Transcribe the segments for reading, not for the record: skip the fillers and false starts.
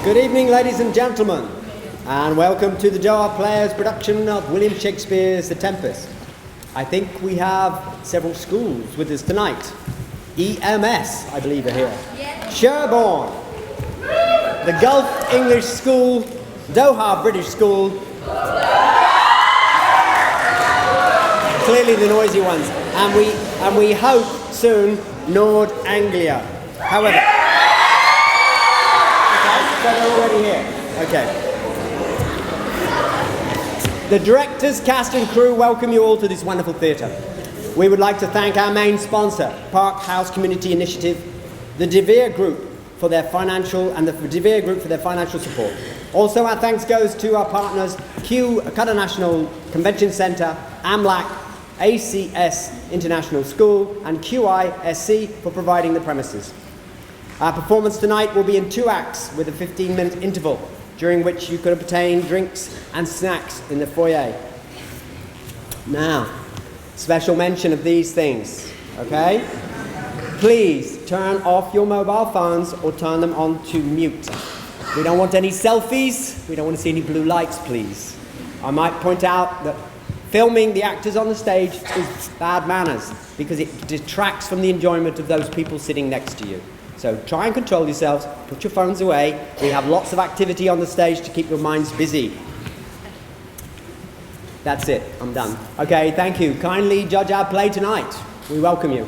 Good evening, ladies and gentlemen, and welcome to the Doha Players production of William Shakespeare's The Tempest. I think we have several schools with us tonight. EMS, I believe, are here. Sherborne, the Gulf English School, Doha British School, clearly the noisy ones, and we hope soon Nord Anglia. However, so they're already here. Okay. The directors, cast and crew welcome you all to this wonderful theatre. We would like to thank our main sponsor, Park House Community Initiative, the De Vere Group for their financial support. Also, our thanks goes to our partners, Qatar National Convention Centre, AMLAC, ACS International School, and QISC for providing the premises. Our performance tonight will be in 2 acts with a 15-minute interval, during which you could obtain drinks and snacks in the foyer. Now, special mention of these things, okay? Please turn off your mobile phones or turn them on to mute. We don't want any selfies. We don't want to see any blue lights, please. I might point out that filming the actors on the stage is bad manners because it detracts from the enjoyment of those people sitting next to you. So try and control yourselves, put your phones away. We have lots of activity on the stage to keep your minds busy. That's it, I'm done. Okay, thank you. Kindly judge our play tonight. We welcome you.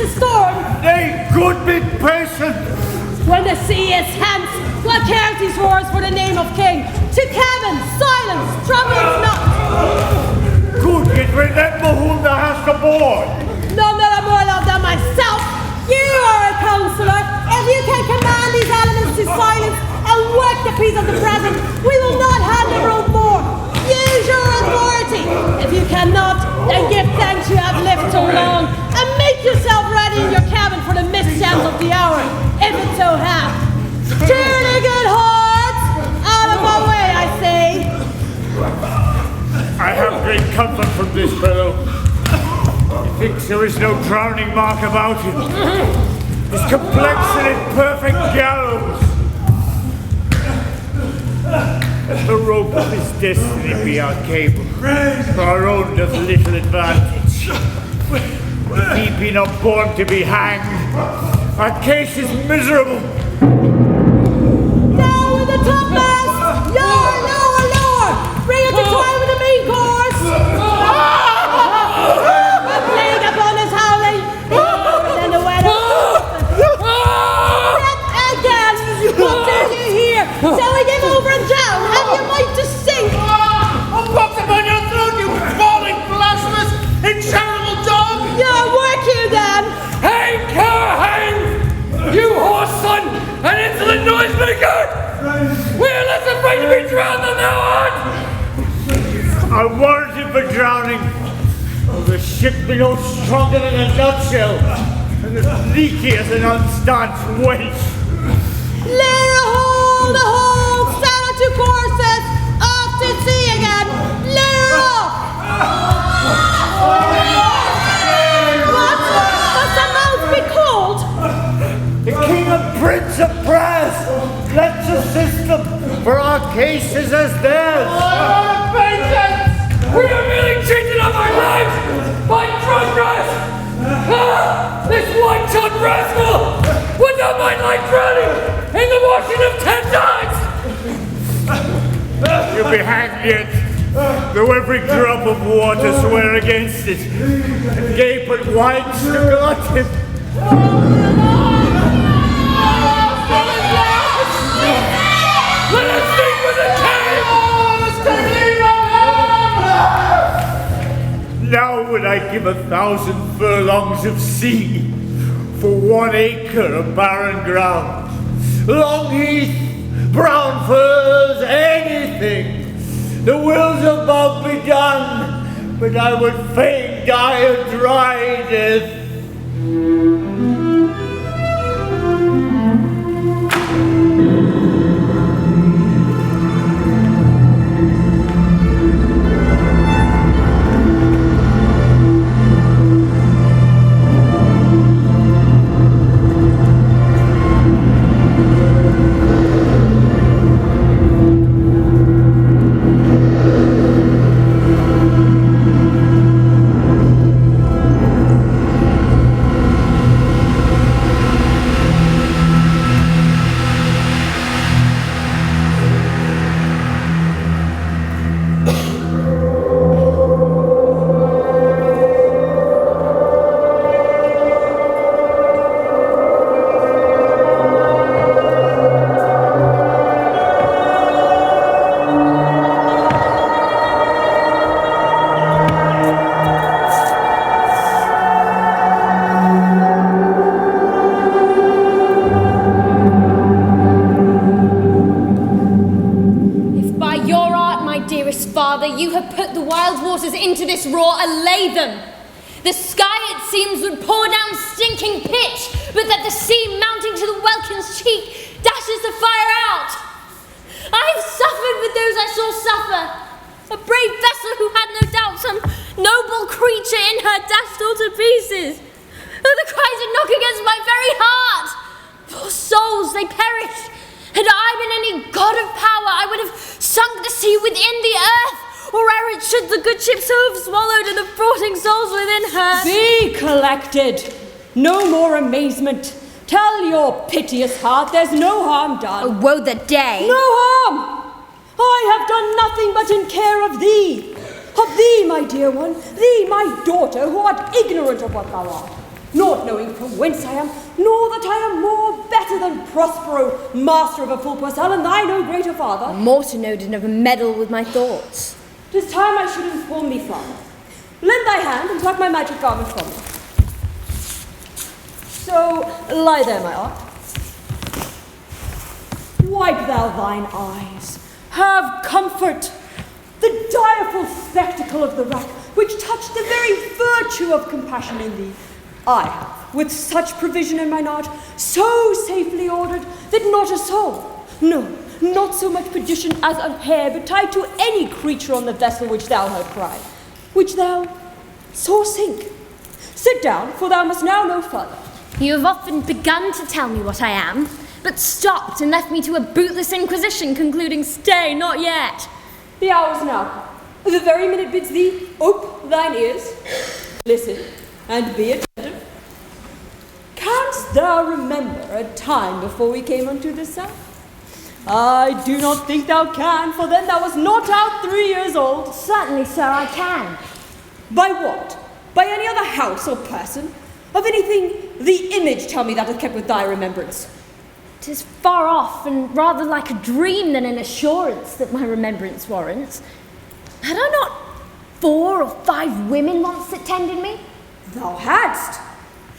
the storm. Nay, good be patient. When the sea is hence, what cares these roars for the name of king? To cabin, silence, trouble is not. Good, yet remember whom thou hast aboard. None that are more loved than myself. You are a counselor. If you can command these elements to silence and work the peace of the present, we will not hand the road more. Use your authority. If you cannot, then give thanks you have lived so long, and make yourself ready in your cabin for the mischance of the hour, if it so hap. Truly good hearts, out of my way, I say. I have great comfort from this fellow. Methinks there is no drowning mark about him. His complexion in perfect gallows. Let the rope of his destiny be our cable. For our own doth little advantage. If he be not born to be hanged, our case is miserable. Down with the topmast! Lower, lower, lower! Bring it to time with the main course! A plague upon his howling! Then the weather! Step again! What do you hear? Shall we give over and down? Have you might to sink? A box upon your throat, you falling blasphemous, incharitable dog! Your work you then! Hang, cur, hang! You horse son, an insolent noisemaker! We are less afraid to be drowned than thou art! I warrant him for drowning. Oh, the ship be no stronger than a nutshell, and as leaky as an unstanched wench. Lay a hold, stand on two courses, off to sea again, lay her off! What? Must the mouth be cold? The king and prince of brass, let's assist them, for our case is as theirs. Vengeance! We are merely cheated of our lives by drunkards! This one-ton rascal would not mind like drowning in the washing of 10 times! You'll be hanged yet, though every drop of water swear against it, and gape at wide to glut him. Let us think with a cave! Now would I give 1,000 furlongs of sea for 1 acre of barren ground. Long heath, brown furs, anything. The wills above be done, but I would fain die a dry death. You have put the wild waters into this roar, allay them. The sky, it seems, would pour down stinking pitch, but that the sea mounting to the welkin's cheek dashes the fire out. I have suffered with those I saw suffer. A brave vessel who had no doubt some noble creature in her dashed all to pieces. The cries would knock against my very heart. Poor souls, they perished. Had I been any god of power, I would have sunk the sea within the earth, or ere it should the good ship so have swallowed and the frotting souls within her. Be collected. No more amazement. Tell your piteous heart there's no harm done. Oh, woe the day. No harm. I have done nothing but in care of thee. Of thee, my dear one. Thee, my daughter, who art ignorant of what thou art. not knowing from whence I am, nor that I am more better than Prospero, master of a full purcell, and thy no greater father. More to know to never meddle with my thoughts. 'Tis time I should inform thee, father. Lend thy hand and pluck my magic garment from me. So, lie there, my art. Wipe thou thine eyes. Have comfort. The direful spectacle of the rack, which touched the very virtue of compassion in thee, I have, with such provision in mine art, so safely ordered, that not a soul, no, not so much perdition as a hair betide to any creature on the vessel which thou heard cry, which thou saw sink. Sit down, for thou must now know further. You have often begun to tell me what I am, but stopped and left me to a bootless inquisition, concluding, stay, not yet. The hour's now come. The very minute bids thee ope thine ears, listen, and be attentive. Canst thou remember a time before we came unto this south? I do not think thou can, for then thou wast not out 3 years old. Certainly, sir, I can. By what? By any other house or person? Of anything the image tell me that hath kept with thy remembrance? 'Tis far off, and rather like a dream than an assurance that my remembrance warrants. Had I not 4 or 5 women once that tended me? Thou hadst,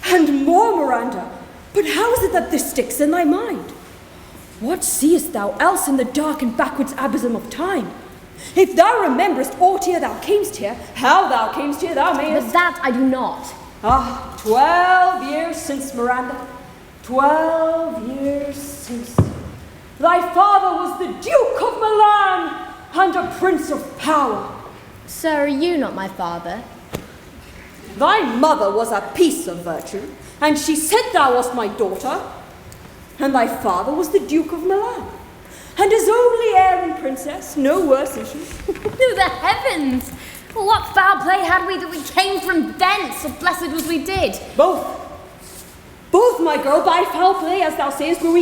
and more, Miranda. But how is it that this sticks in thy mind? What seest thou else in the dark and backwards abysm of time? If thou rememberest aught ere thou camest here, how thou camest here thou mayest... But that I do not. 12 years since, Miranda. 12 years since. Thy father was the Duke of Milan and a prince of power. Sir, are you not my father? Thy mother was a piece of virtue, and she said thou wast my daughter. And thy father was the Duke of Milan, and his only heir and princess, no worse issue. To the heavens! What foul play had we that we came from thence, so blessed was we did? Both, my girl, by foul play, as thou sayest, were we